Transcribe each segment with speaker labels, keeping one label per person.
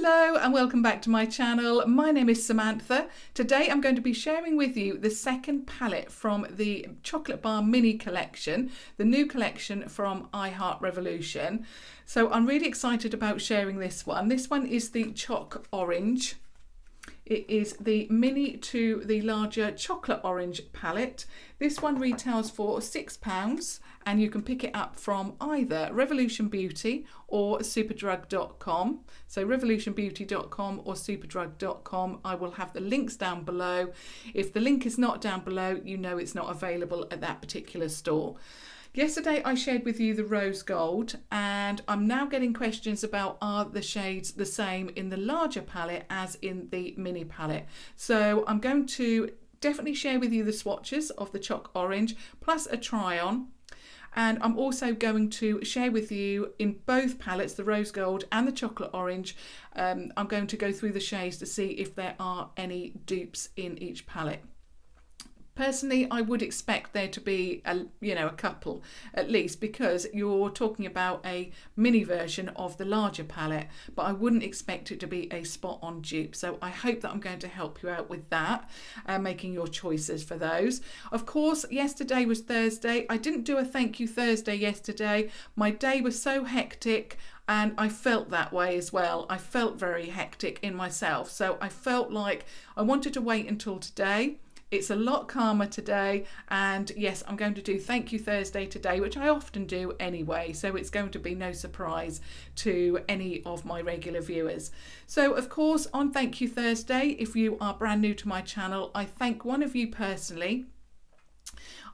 Speaker 1: Hello and welcome back to my channel. My name is Samantha. Today I'm going to be sharing with you the second palette from the Chocolate Bar Mini collection, the new collection from I Heart Revolution. So I'm really excited about sharing this one. This one is the Choc Orange. It is the mini to the larger chocolate orange palette. This one retails for £6 and you can pick it up from either Revolution Beauty or superdrug.com. So revolutionbeauty.com or superdrug.com. I will have the links down below. If the link is not down below, you know it's not available at that particular store. Yesterday I shared with you the rose gold, and I'm now getting questions about are the shades the same in the larger palette as in the mini palette. So I'm going to definitely share with you the swatches of the Choc Orange plus a try on. And I'm also going to share with you in both palettes, the rose gold and the chocolate orange. I'm going to go through the shades to see if there are any dupes in each palette. Personally, I would expect there to be a couple at least, because you're talking about a mini version of the larger palette, but I wouldn't expect it to be a spot on dupe. So I hope that I'm going to help you out with that, making your choices for those. Of course, yesterday was Thursday. I didn't do a thank you Thursday yesterday. My day was so hectic. And I felt that way as well. I felt very hectic in myself. So I felt like I wanted to wait until today. It's a lot calmer today, and yes, I'm going to do Thank You Thursday today, which I often do anyway, so it's going to be no surprise to any of my regular viewers. So of course, on Thank You Thursday, if you are brand new to my channel, I thank one of you personally.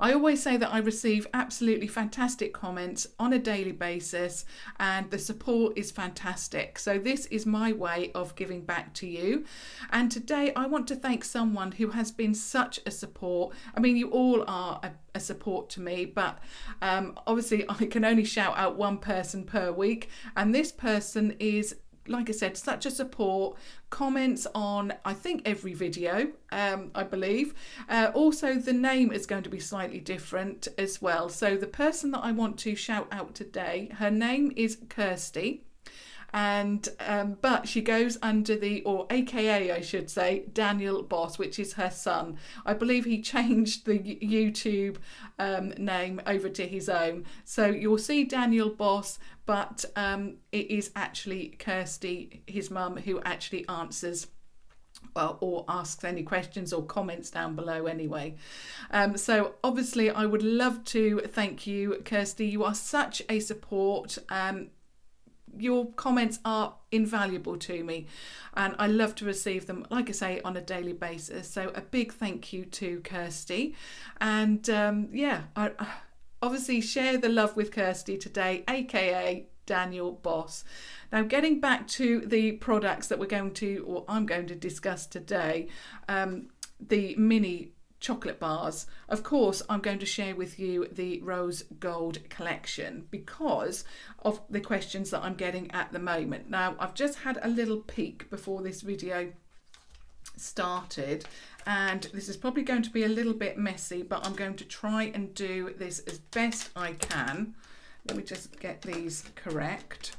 Speaker 1: I always say that I receive absolutely fantastic comments on a daily basis and the support is fantastic. So this is my way of giving back to you. And today I want to thank someone who has been such a support. I mean, you all are a support to me, but obviously I can only shout out one person per week. And this person is, like I said, such a support, comments on I think every video, I believe. Also the name is going to be slightly different as well. So the person that I want to shout out today, her name is Kirsti, and but she goes under the, or AKA I should say, Daniel Boss, which is her son. I believe he changed the YouTube name over to his own. So you'll see Daniel Boss, but it is actually Kirsti, his mum, who actually answers or asks any questions or comments down below anyway. So obviously I would love to thank you, Kirsti. You are such a support. Your comments are invaluable to me and I love to receive them, like I say, on a daily basis. So a big thank you to Kirsti. And I obviously share the love with Kirsti today, aka Daniel Boss. Now getting back to the products that I'm going to discuss today, the mini chocolate bars. Of course, I'm going to share with you the rose gold collection because of the questions that I'm getting at the moment. Now, I've just had a little peek before this video started, and this is probably going to be a little bit messy, but I'm going to try and do this as best I can. Let me just get these correct.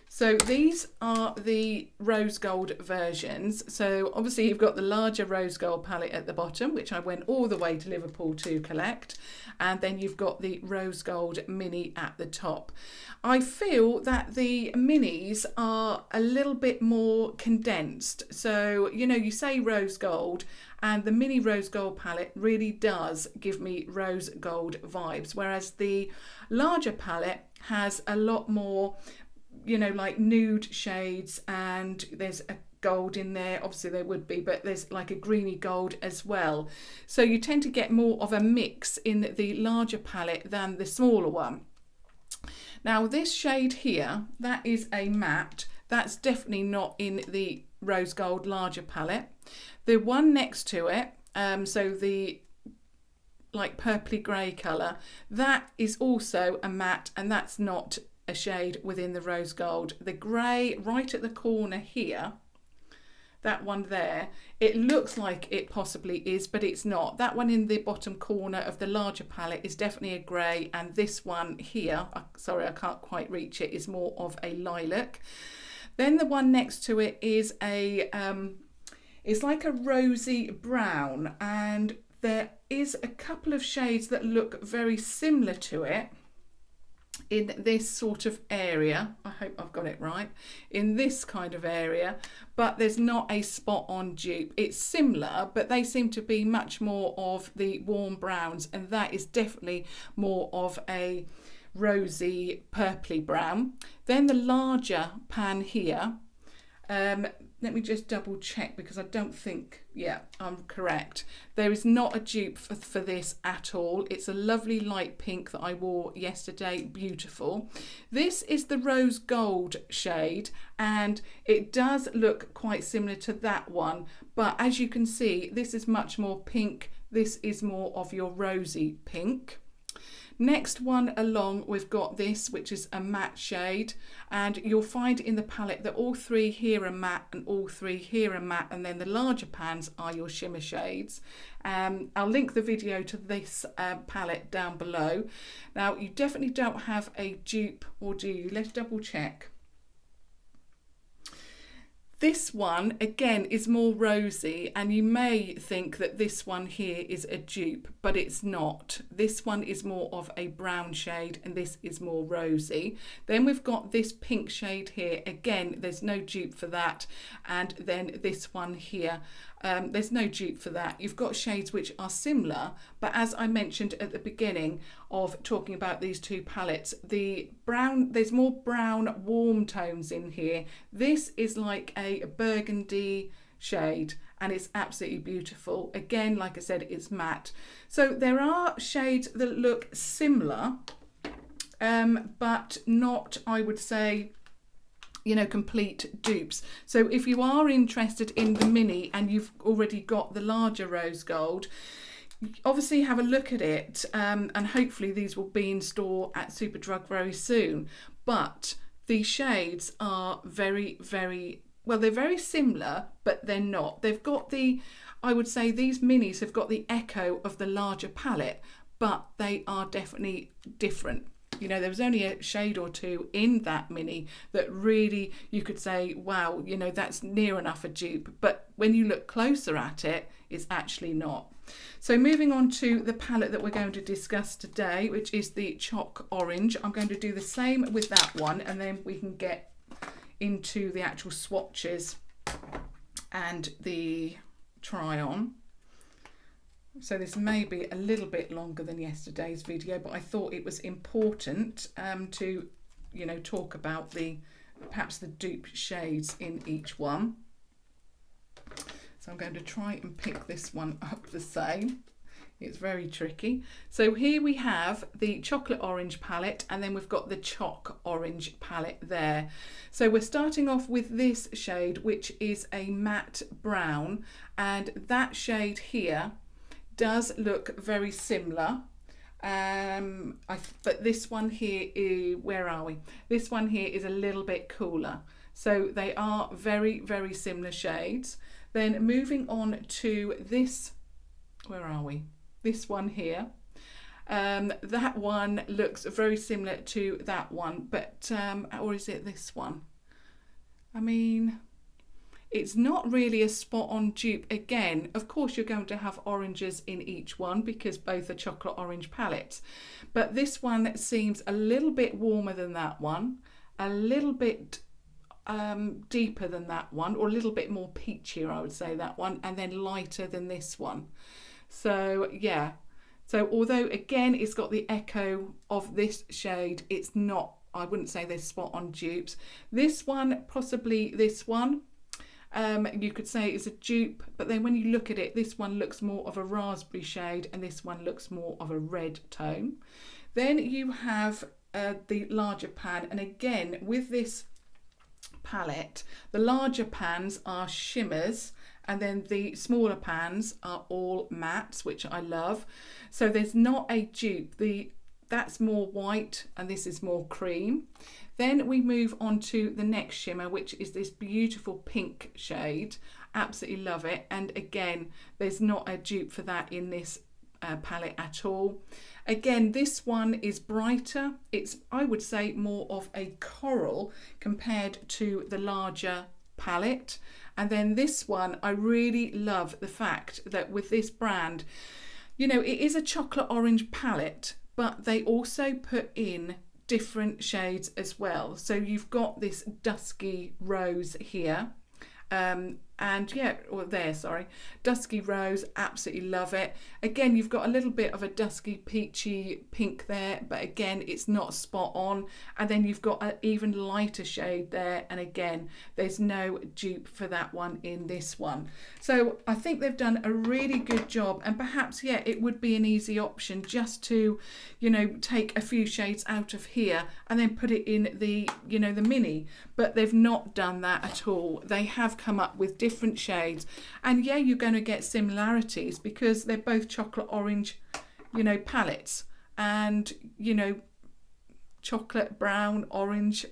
Speaker 1: So these are the rose gold versions. So obviously you've got the larger rose gold palette at the bottom, which I went all the way to Liverpool to collect. And then you've got the rose gold mini at the top. I feel that the minis are a little bit more condensed. So, you know, you say rose gold, and the mini rose gold palette really does give me rose gold vibes. Whereas the larger palette has a lot more, you know, like nude shades, and there's a gold in there. Obviously there would be, but there's like a greeny gold as well. So you tend to get more of a mix in the larger palette than the smaller one. Now this shade here, that is a matte. That's definitely not in the rose gold larger palette. The one next to it, so the like purpley grey colour, that is also a matte, and that's not a shade within the rose gold. The grey right at the corner here, that one there, it looks like it possibly is, but it's not. That one in the bottom corner of the larger palette is definitely a grey, and this one here, sorry I can't quite reach it, is more of a lilac. Then the one next to it is it's like a rosy brown, and there is a couple of shades that look very similar to it in this sort of area. I hope I've got it right. In this kind of area, but there's not a spot on dupe. It's similar, but they seem to be much more of the warm browns, and that is definitely more of a rosy purpley brown. Then the larger pan here, let me just double check because I don't think, yeah, I'm correct. There is not a dupe for this at all. It's a lovely light pink that I wore yesterday, beautiful. This is the rose gold shade, and it does look quite similar to that one, but as you can see, this is much more pink. This is more of your rosy pink. Next one along, we've got this, which is a matte shade, and you'll find in the palette that all three here are matte and all three here are matte, and then the larger pans are your shimmer shades. I'll link the video to this palette down below. Now, you definitely don't have a dupe, or do you? Let's double check. This one, again, is more rosy, and you may think that this one here is a dupe, but it's not. This one is more of a brown shade, and this is more rosy. Then we've got this pink shade here. Again, there's no dupe for that. And then this one here, there's no dupe for that. You've got shades which are similar, but as I mentioned at the beginning of talking about these two palettes, the brown, there's more brown warm tones in here. This is like a burgundy shade, and it's absolutely beautiful. Again, like I said, it's matte. So there are shades that look similar, but not, I would say, you know, complete dupes. So if you are interested in the mini and you've already got the larger rose gold, obviously have a look at it, and hopefully these will be in store at Superdrug very soon. But the shades are very, very, well, they're very similar, but they're not. They've got the, I would say these minis have got the echo of the larger palette, but they are definitely different. You know, there was only a shade or two in that mini that really you could say, wow, you know, that's near enough a dupe. But when you look closer at it, it's actually not. So moving on to the palette that we're going to discuss today, which is the Choc Orange. I'm going to do the same with that one, and then we can get into the actual swatches and the try on. So this may be a little bit longer than yesterday's video, but I thought it was important to, you know, talk about perhaps the dupe shades in each one. So I'm going to try and pick this one up the same. It's very tricky. So here we have the Chocolate Orange palette, and then we've got the Choc Orange palette there. So we're starting off with this shade, which is a matte brown, and that shade here does look very similar, but this one here, where are we? This one here is a little bit cooler. So they are very, very similar shades. Then moving on to this, where are we? This one here. That one looks very similar to that one, but, or is it this one? I mean, it's not really a spot on dupe. Again, of course you're going to have oranges in each one because both are chocolate orange palettes, but this one seems a little bit warmer than that one, a little bit deeper than that one, or a little bit more peachier, I would say, that one, and then lighter than this one. So yeah, so although again it's got the echo of this shade, it's not, I wouldn't say they're spot on dupes. This one, possibly this one, you could say it's a dupe, but then when you look at it, this one looks more of a raspberry shade and this one looks more of a red tone. Then you have the larger pan, and again with this palette, the larger pans are shimmers and then the smaller pans are all mattes, which I love. So there's not a dupe. That's more white and this is more cream. Then we move on to the next shimmer, which is this beautiful pink shade. Absolutely love it. And again, there's not a dupe for that in this palette at all. Again, this one is brighter. It's, I would say, more of a coral compared to the larger palette. And then this one, I really love the fact that with this brand, you know, it is a chocolate orange palette, but they also put in different shades as well. So you've got this dusky rose here. And yeah, or there, sorry, dusky rose, absolutely love it. Again, you've got a little bit of a dusky peachy pink there, but again, it's not spot on. And then you've got an even lighter shade there, and again, there's no dupe for that one in this one. So I think they've done a really good job, and perhaps, yeah, it would be an easy option just to, you know, take a few shades out of here and then put it in the, you know, the mini, but they've not done that at all. They have come up with different shades, and yeah, you're going to get similarities because they're both chocolate orange, you know, palettes, and you know, chocolate brown, orange,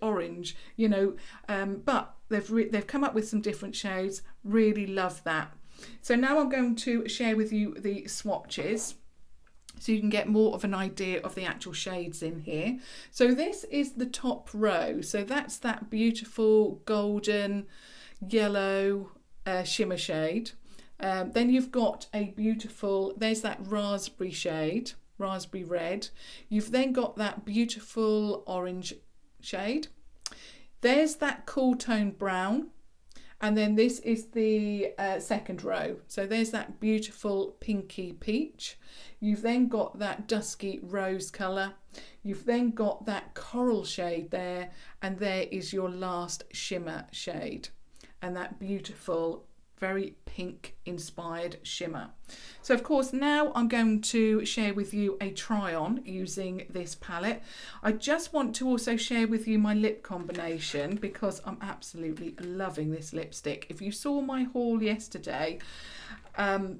Speaker 1: you know, but they've come up with some different shades. Really love that. So now I'm going to share with you the swatches, so you can get more of an idea of the actual shades in here. So this is the top row. So that's that beautiful golden yellow shimmer shade. Then you've got a beautiful, there's that raspberry shade, raspberry red. You've then got that beautiful orange shade. There's that cool tone brown. And then this is the second row. So there's that beautiful pinky peach. You've then got that dusky rose colour. You've then got that coral shade there. And there is your last shimmer shade. And that beautiful, very pink inspired shimmer. So of course, now I'm going to share with you a try on using this palette. I just want to also share with you my lip combination because I'm absolutely loving this lipstick. If you saw my haul yesterday, I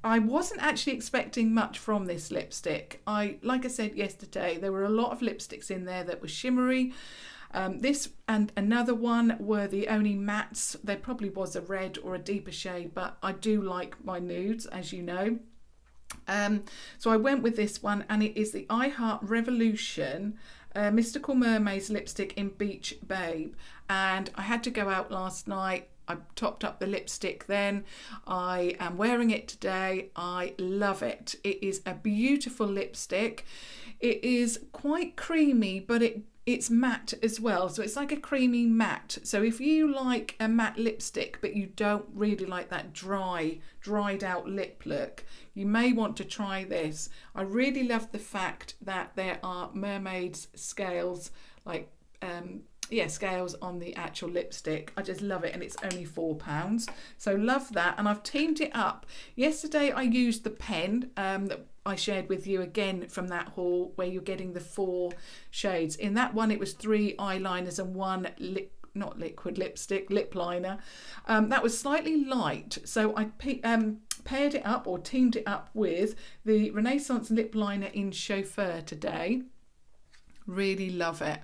Speaker 1: wasn't actually expecting much from this lipstick. Like I said yesterday, there were a lot of lipsticks in there that were shimmery. This and another one were the only mattes. There probably was a red or a deeper shade, but I do like my nudes, as you know. So I went with this one, and it is the I Heart Revolution Mystical Mermaids lipstick in Beach Babe. And I had to go out last night. I topped up the lipstick then. I am wearing it today. I love it. It is a beautiful lipstick. It is quite creamy, but it's matte as well, so it's like a creamy matte. So if you like a matte lipstick but you don't really like that dried out lip look, you may want to try this. I really love the fact that there are mermaids scales, like scales on the actual lipstick. I just love it, and it's only £4, so love that. And I've teamed it up. Yesterday I used the pen that I shared with you again from that haul, where you're getting the 4 shades. In that one it was 3 eyeliners and 1 not liquid lipstick, lip liner. That was slightly light, so I paired it up or teamed it up with the Renaissance lip liner in Chauffeur today. Really love it.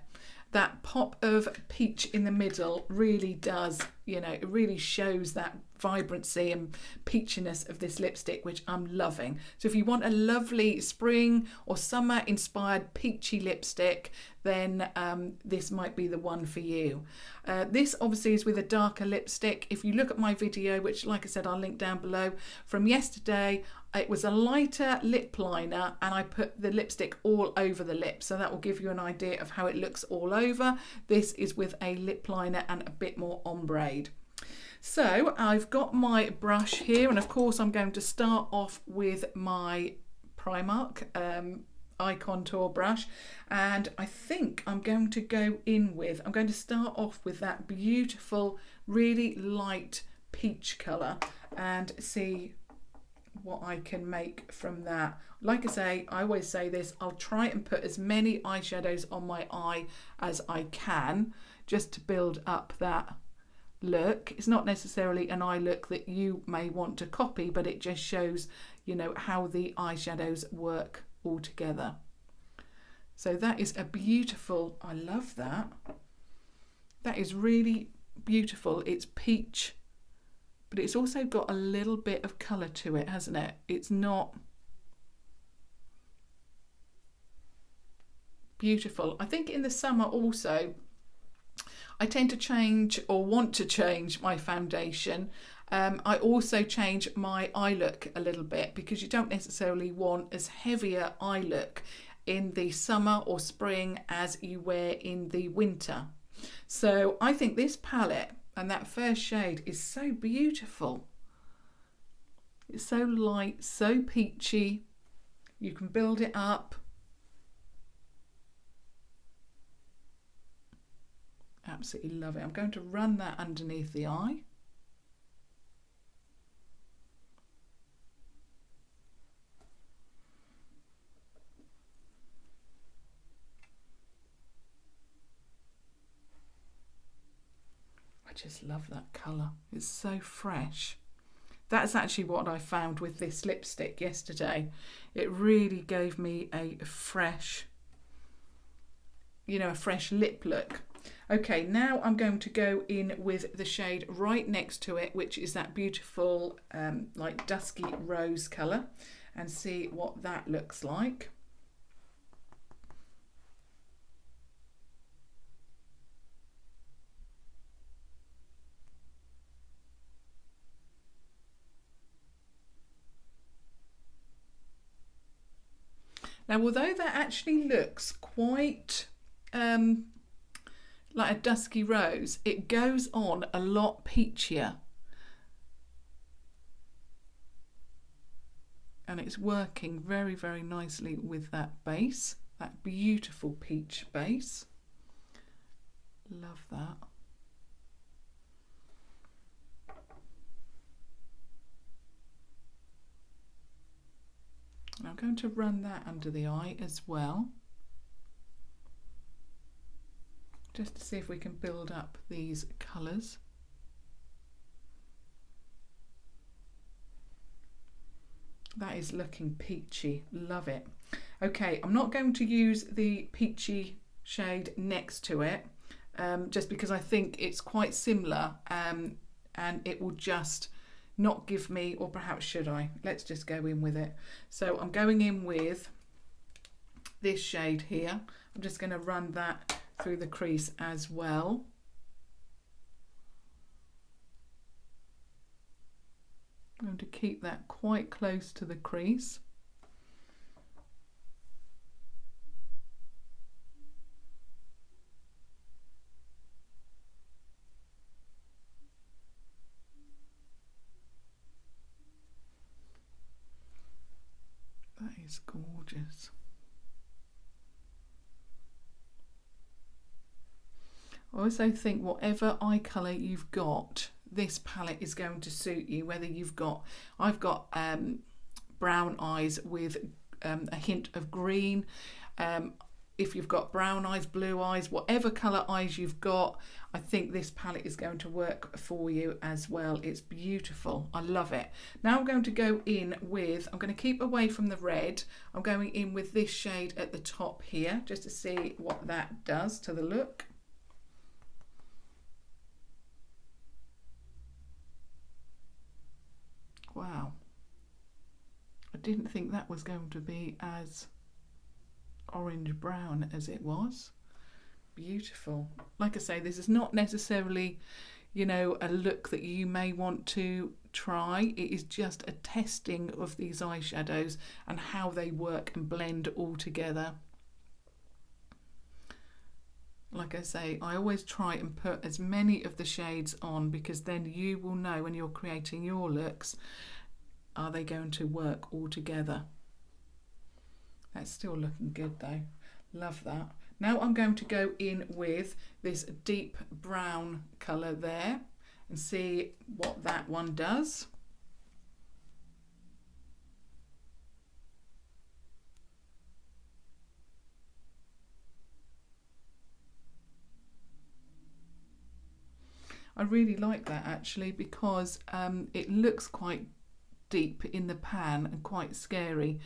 Speaker 1: That pop of peach in the middle really does, you know, it really shows that vibrancy and peachiness of this lipstick, which I'm loving. So if you want a lovely spring or summer inspired peachy lipstick, then this might be the one for you. This obviously is with a darker lipstick. If you look at my video, which like I said, I'll link down below, from yesterday, it was a lighter lip liner, and I put the lipstick all over the lip, so that will give you an idea of how it looks all over. This is with a lip liner and a bit more ombre. So I've got my brush here, and of course I'm going to start off with my Primark eye contour brush, and I think I'm going to start off with that beautiful, really light peach colour and see what I can make from that. Like I say, I always say this, I'll try and put as many eyeshadows on my eye as I can, just to build up that look. It's not necessarily an eye look that you may want to copy, but it just shows, you know, how the eyeshadows work all together. So that is a beautiful, I love that. That is really beautiful. It's peach but it's also got a little bit of colour to it, hasn't it? It's not beautiful. I think in the summer also, I tend to change or want to change my foundation. I also change my eye look a little bit because you don't necessarily want as heavier eye look in the summer or spring as you wear in the winter. So I think this palette and that first shade is so beautiful. It's so light, so peachy. You can build it up. Absolutely love it. I'm going to run that underneath the eye. I just love that colour. It's so fresh. That's actually what I found with this lipstick yesterday. It really gave me a fresh, a fresh lip look. Okay, now I'm going to go in with the shade right next to it, which is that beautiful like dusky rose colour, and see what that looks like. Now, although that actually looks quite like a dusky rose, it goes on a lot peachier. And it's working very, very nicely with that base, that beautiful peach base. Love that. I'm going to run that under the eye as well, just to see if we can build up these colours. That is looking peachy, love it. Okay, I'm not going to use the peachy shade next to it, just because I think it's quite similar, and it will just not give me, or perhaps should I? Let's just go in with it. So I'm going in with this shade here. I'm just going to run that through the crease as well. I'm going to keep that quite close to the crease. That is gorgeous. I also think whatever eye colour you've got, this palette is going to suit you. Whether I've got brown eyes with a hint of green. If you've got brown eyes, blue eyes, whatever colour eyes you've got, I think this palette is going to work for you as well. It's beautiful. I love it. Now I'm going to go in with, I'm going to keep away from the red. I'm going in with this shade at the top here, just to see what that does to the look. Wow. I didn't think that was going to be as orange brown as it was. Beautiful. Like I say, this is not necessarily, a look that you may want to try. It is just a testing of these eyeshadows and how they work and blend all together. Like I say, I always try and put as many of the shades on, because then you will know when you're creating your looks, are they going to work all together. That's still looking good though. Love that. Now I'm going to go in with this deep brown colour there and see what that one does. I really like that actually, because it looks quite deep in the pan and quite scary.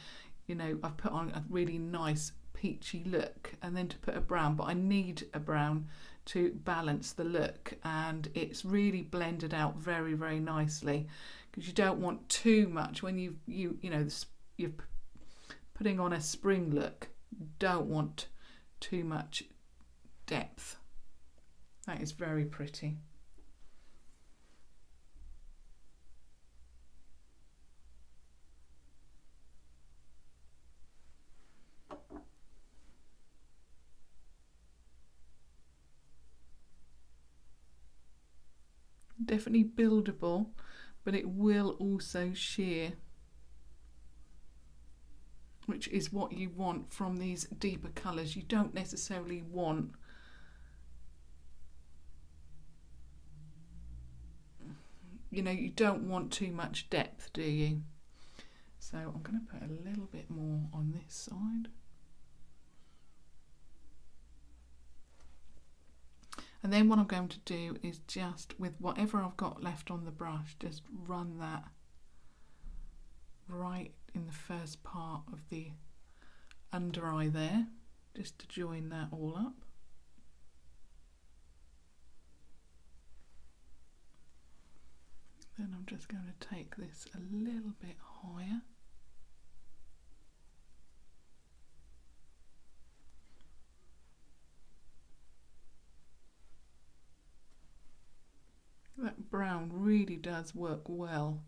Speaker 1: I've put on a really nice peachy look, and then to put a brown, but I need a brown to balance the look, and it's really blended out very, very nicely, because you don't want too much when you know you're putting on a spring look. You don't want too much depth. That is very pretty. Definitely buildable, but it will also sheer, which is what you want from these deeper colours. You don't necessarily want you don't want too much depth, do you? So I'm going to put a little bit more on this side. And then what I'm going to do is just, with whatever I've got left on the brush, just run that right in the first part of the under eye there, just to join that all up. Then I'm just going to take this a little bit higher. That brown really does work well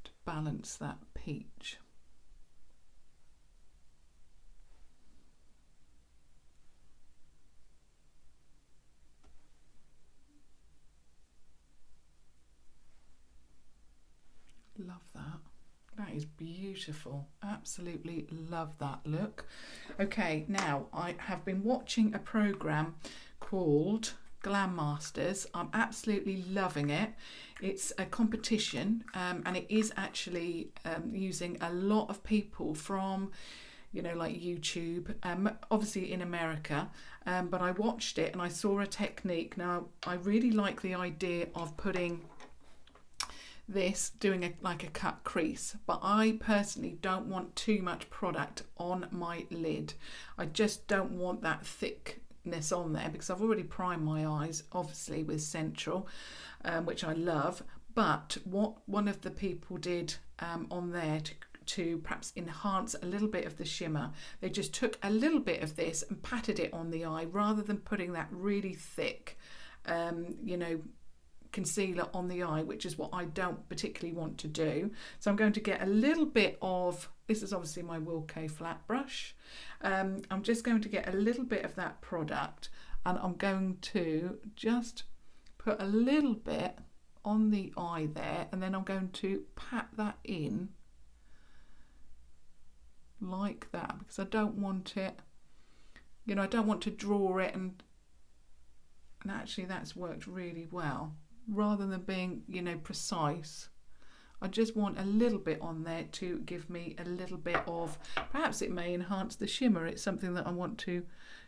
Speaker 1: to balance that peach. Love that. That is beautiful. Absolutely love that look. Okay, now I have been watching a program called Glam Masters. I'm absolutely loving it. It's a competition, and it is actually using a lot of people from, like YouTube, obviously in America, but I watched it and I saw a technique. Now, I really like the idea of putting this, doing like a cut crease, but I personally don't want too much product on my lid. I just don't want that thickness on there, because I've already primed my eyes, obviously, with Central, which I love. But what one of the people did on there to perhaps enhance a little bit of the shimmer, they just took a little bit of this and patted it on the eye, rather than putting that really thick concealer on the eye, which is what I don't particularly want to do. So I'm going to get a little bit of, this is obviously my Wilko flat brush, I'm just going to get a little bit of that product, and I'm going to just put a little bit on the eye there, and then I'm going to pat that in like that, because I don't want it, I don't want to draw it, and actually that's worked really well. Rather than being, precise, I just want a little bit on there to give me a little bit of, perhaps it may enhance the shimmer. It's something that I want to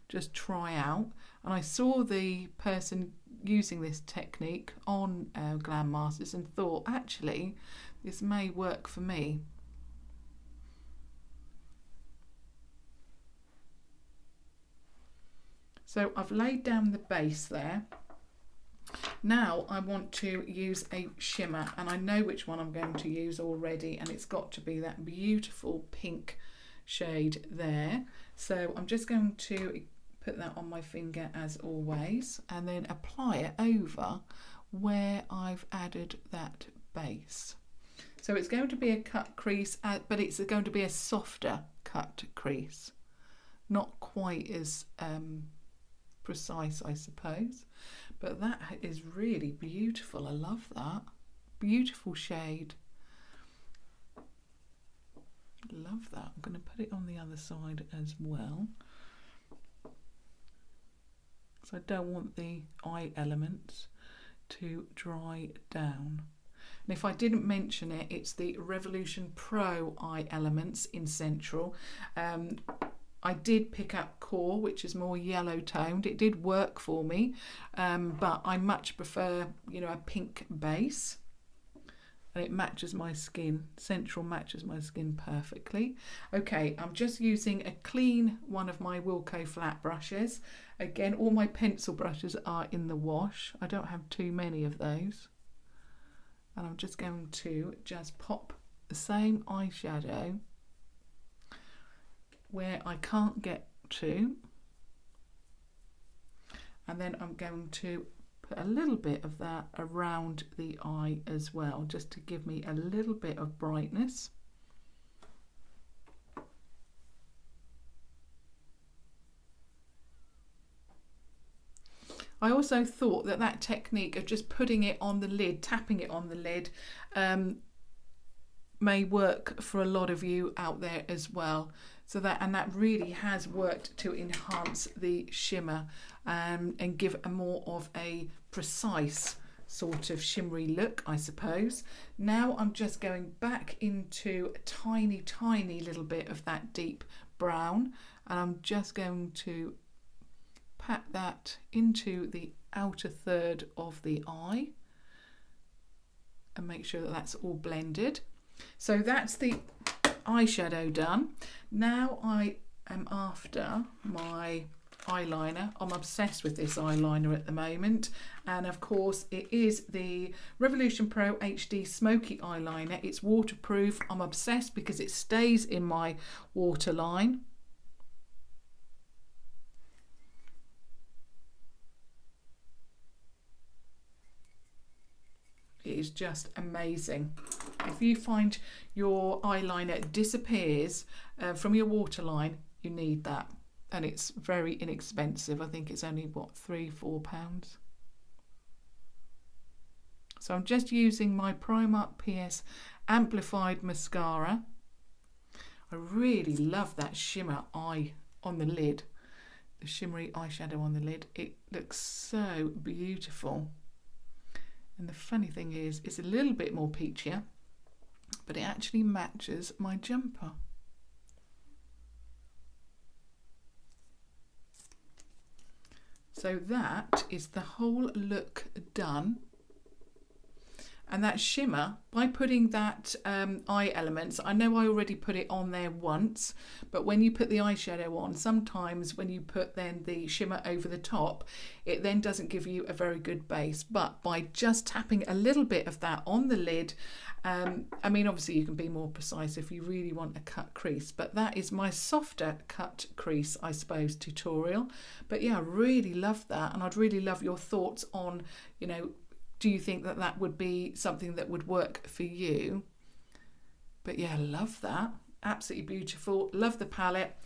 Speaker 1: just try out. And I saw the person using this technique on Glam Masters and thought, actually, this may work for me. So I've laid down the base there. Now I want to use a shimmer, and I know which one I'm going to use already, and it's got to be that beautiful pink shade there. So I'm just going to put that on my finger as always, and then apply it over where I've added that base. So it's going to be a cut crease, but it's going to be a softer cut crease, not quite as precise, I suppose. But that is really beautiful. I love that. Beautiful shade. Love that. I'm going to put it on the other side as well, because I don't want the eye elements to dry down. And if I didn't mention it, it's the Revolution Pro eye elements in Central. I did pick up Core, which is more yellow toned. It did work for me, but I much prefer, a pink base, and it matches my skin. Central matches my skin perfectly. Okay, I'm just using a clean one of my Wilko flat brushes, Again, all my pencil brushes are in the wash. I don't have too many of those. And I'm just going to just pop the same eyeshadow where I can't get to. And then I'm going to put a little bit of that around the eye as well, just to give me a little bit of brightness. I also thought that that technique of just putting it on the lid, tapping it on the lid, may work for a lot of you out there as well. So that really has worked to enhance the shimmer and give a more of a precise sort of shimmery look, I suppose. Now I'm just going back into a tiny, tiny little bit of that deep brown, and I'm just going to pat that into the outer third of the eye and make sure that that's all blended. So that's the eyeshadow done. Now I am after my eyeliner. I'm obsessed with this eyeliner at the moment, and of course it is the Revolution Pro HD Smoky Eyeliner. It's waterproof. I'm obsessed because it stays in my waterline. It is just amazing. If you find your eyeliner disappears from your waterline, you need that. And it's very inexpensive. I think it's only, what, £3-4. So I'm just using my Primark PS Amplif-eyed mascara. I really love that shimmer eye on the lid. The shimmery eyeshadow on the lid. It looks so beautiful. And the funny thing is, it's a little bit more peachier, but it actually matches my jumper. So that is the whole look done. And that shimmer, by putting that eye elements, I know I already put it on there once, but when you put the eyeshadow on, sometimes when you put then the shimmer over the top, it then doesn't give you a very good base. But by just tapping a little bit of that on the lid, I mean, obviously you can be more precise if you really want a cut crease, but that is my softer cut crease, I suppose, tutorial. But yeah, I really love that, and I'd really love your thoughts on, you know, do you think that that would be something that would work for you? But yeah, love that. Absolutely beautiful. Love the palette.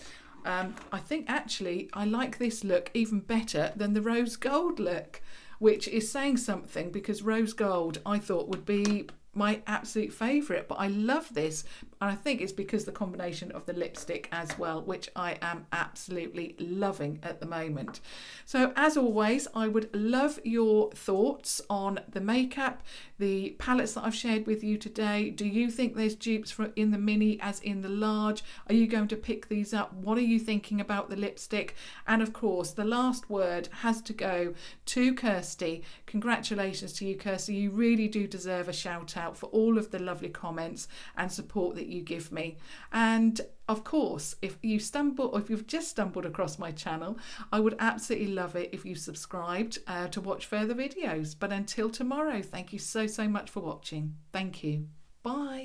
Speaker 1: I think actually I like this look even better than the rose gold look, which is saying something, because rose gold I thought would be my absolute favourite, but I love this, and I think it's because the combination of the lipstick as well, which I am absolutely loving at the moment. So as always, I would love your thoughts on the makeup, the palettes that I've shared with you today. Do you think there's dupes in the mini as in the large? Are you going to pick these up? What are you thinking about the lipstick? And of course, the last word has to go to Kirsti. Congratulations to you, Kirsti. You really do deserve a shout out for all of the lovely comments and support that you give me. And of course, if you've just stumbled across my channel, I would absolutely love it if you subscribed to watch further videos. But until tomorrow, thank you so much for watching. Thank you. Bye.